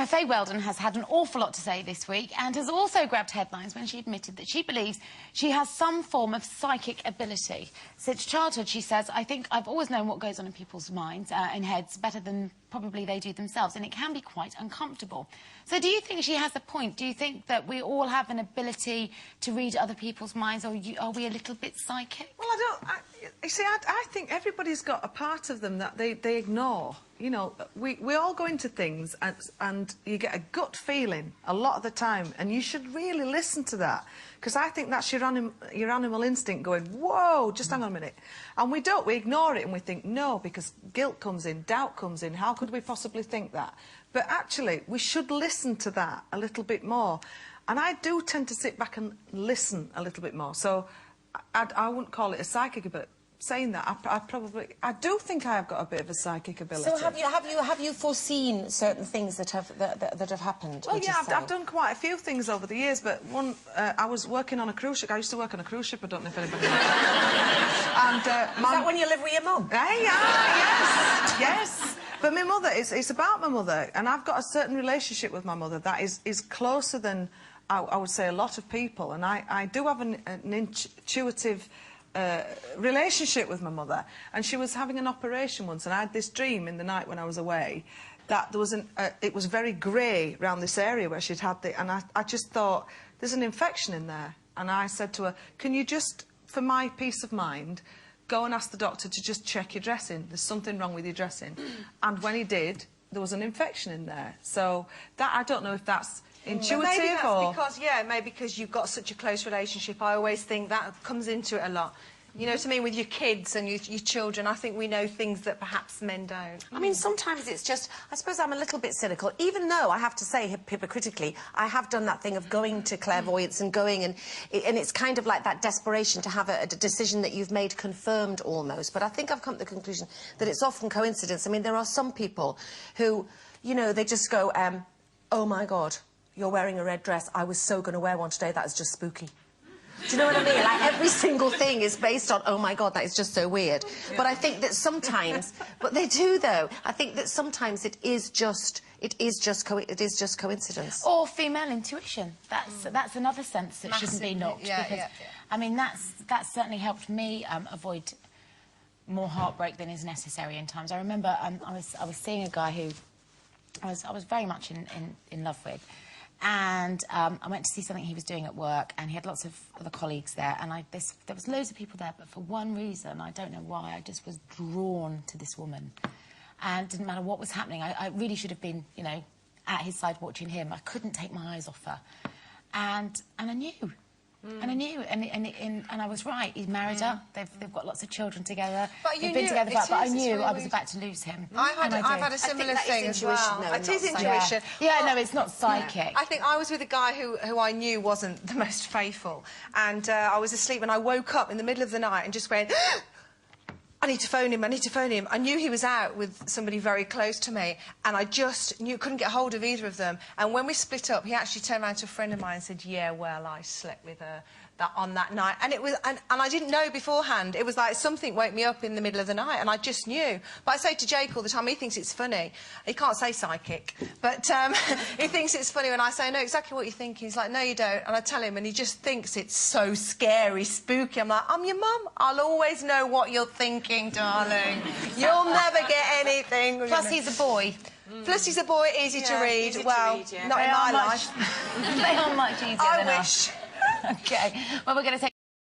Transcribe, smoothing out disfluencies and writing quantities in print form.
Faye Weldon has had an awful lot to say this week and has also grabbed headlines when she admitted that she believes she has some form of psychic ability. Since childhood, she says, I think I've always known what goes on in people's minds and heads better than probably they do themselves, and it can be quite uncomfortable. So do you think she has a point? Do you think that we all have an ability to read other people's minds, or are we a little bit psychic? Well, I think everybody's got a part of them that they ignore. You know, we all go into things and you get a gut feeling a lot of the time, and you should really listen to that, because I think that's your animal instinct going, whoa, just hang on a minute. And we don't, we ignore it and we think, no, because guilt comes in, doubt comes in, how could we possibly think that? But actually, we should listen to that a little bit more. And I do tend to sit back and listen a little bit more. So I wouldn't call it a psychic ability. Saying that, I do think I have got a bit of a psychic ability. So have you foreseen certain things that have happened? Well, yeah, I've done quite a few things over the years, but one, I was working on a cruise ship. I used to work on a cruise ship. I don't know if anybody knows. And is that when you live with your mum? Yes, yes. But my mother, it's about my mother, and I've got a certain relationship with my mother that is closer than I would say a lot of people, and I do have an intuitive relationship with my mother. And she was having an operation once, and I had this dream in the night when I was away that there was it was very grey around this area where she'd had the, and I just thought, there's an infection in there. And I said to her, can you just, for my peace of mind, go and ask the doctor to just check your dressing, there's something wrong with your dressing. And when he did, there was an infection in there. So that, I don't know if that's intuitive, maybe that's or because, yeah, maybe because you've got such a close relationship. I always think that comes into it a lot. You know what I mean, with your kids and your children, I think we know things that perhaps men don't. I mean, sometimes it's just, I suppose I'm a little bit cynical, even though I have to say, hypocritically, I have done that thing of going to clairvoyance and going, and it's kind of like that desperation to have a decision that you've made confirmed almost. But I think I've come to the conclusion that it's often coincidence. I mean, there are some people who, you know, they just go, oh my God, you're wearing a red dress. I was so going to wear one today. That is just spooky. Do you know what I mean? Like, every single thing is based on, oh my God, that is just so weird. Yeah. But I think that sometimes, but they do though. I think that sometimes it is just coincidence. Or female intuition. That's another sense that shouldn't be knocked. Yeah, because, yeah. I mean, that's certainly helped me avoid more heartbreak than is necessary in times. I remember I was seeing a guy who I was very much in love with. And I went to see something he was doing at work, and he had lots of other colleagues there, and there was loads of people there, but for one reason, I don't know why, I just was drawn to this woman. And it didn't matter what was happening. I really should have been, you know, at his side watching him. I couldn't take my eyes off her. And I knew. And I knew, and I was right. He's married her. They've got lots of children together. They've been together, but I knew really I was about to lose him. I've had a similar thing as well. It is intuition. Yeah, no, it's not psychic. Yeah. I think I was with a guy who I knew wasn't the most faithful, and I was asleep, and I woke up in the middle of the night and just went, I need to phone him, I need to phone him. I knew he was out with somebody very close to me, and I just couldn't get hold of either of them. And when we split up, he actually turned around to a friend of mine and said, yeah, well, I slept with her on that night. And it was, and I didn't know beforehand. It was like something woke me up in the middle of the night, and I just knew. But I say to Jake all the time, he thinks it's funny. He can't say psychic, but he thinks it's funny when I say, I know exactly what you're thinking. He's like, no, you don't. And I tell him, and he just thinks it's so scary, spooky. I'm like, I'm your mum. I'll always know what you're thinking, darling. You'll never get anything. Plus, he's a boy. Plus, he's a boy, easy to read. Easy well, to read, yeah. not in my life. They are much easier than us. I wish. OK. Well, we're going to take